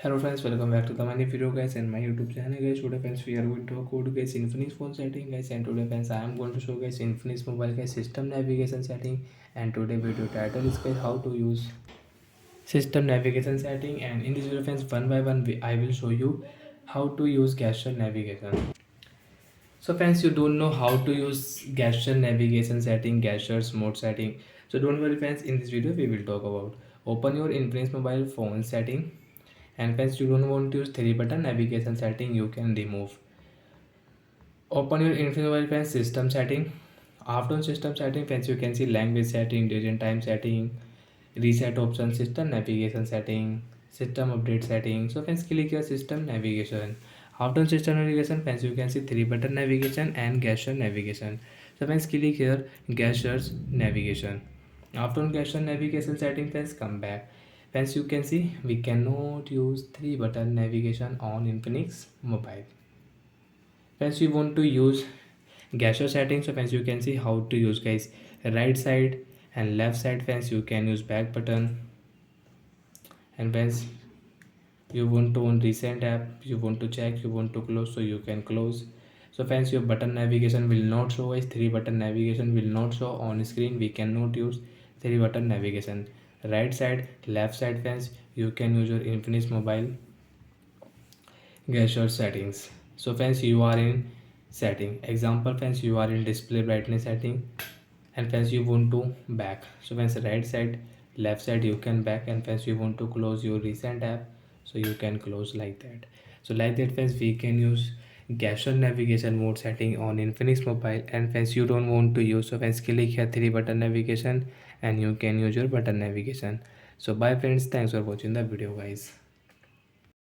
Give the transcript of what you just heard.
Hello friends, welcome back to the my new video guys and my YouTube channel guys. Today friends we are going to go to guys Infinix phone setting guys, and today friends I am going to show guys Infinix mobile guys system navigation setting. And today video title is guys how to use system navigation setting, and in this video friends one by one I will show you how to use gesture navigation. So friends, you don't know how to use gesture navigation setting, gestures mode setting. So don't worry friends, in this video we will talk about open your Infinix mobile phone setting. And friends, you don't want to use three button navigation setting, you can remove. Open your Infinix mobile friends system setting. After system setting friends, you can see language setting, date and time setting, reset option, system navigation setting, system update setting. So friends, click your system navigation. After system navigation friends, you can see three button navigation and gesture navigation. So friends, click here gestures navigation. After gesture navigation setting friends, come back. Friends, you can see we cannot use three button navigation on Infinix mobile. Friends, we want to use gesture settings. So friends, you can see how to use guys. Right side and left side friends, you can use back button. And friends, you want to on recent app, you want to check, you want to close, so you can close. So friends, your button navigation will not show as three button navigation will not show on screen. We cannot use three button navigation. Right side, left side friends, you can use your Infinix mobile gesture settings. So friends, you are in setting. Example friends, you are in display brightness setting, and friends you want to back. So friends, right side, left side you can back, and friends you want to close your recent app, so you can close like that. So like that friends, we can use gesture navigation mode setting on Infinix mobile. And friends, you don't want to use, so friends click here three button navigation and you can use your button navigation. So bye friends, thanks for watching the video guys.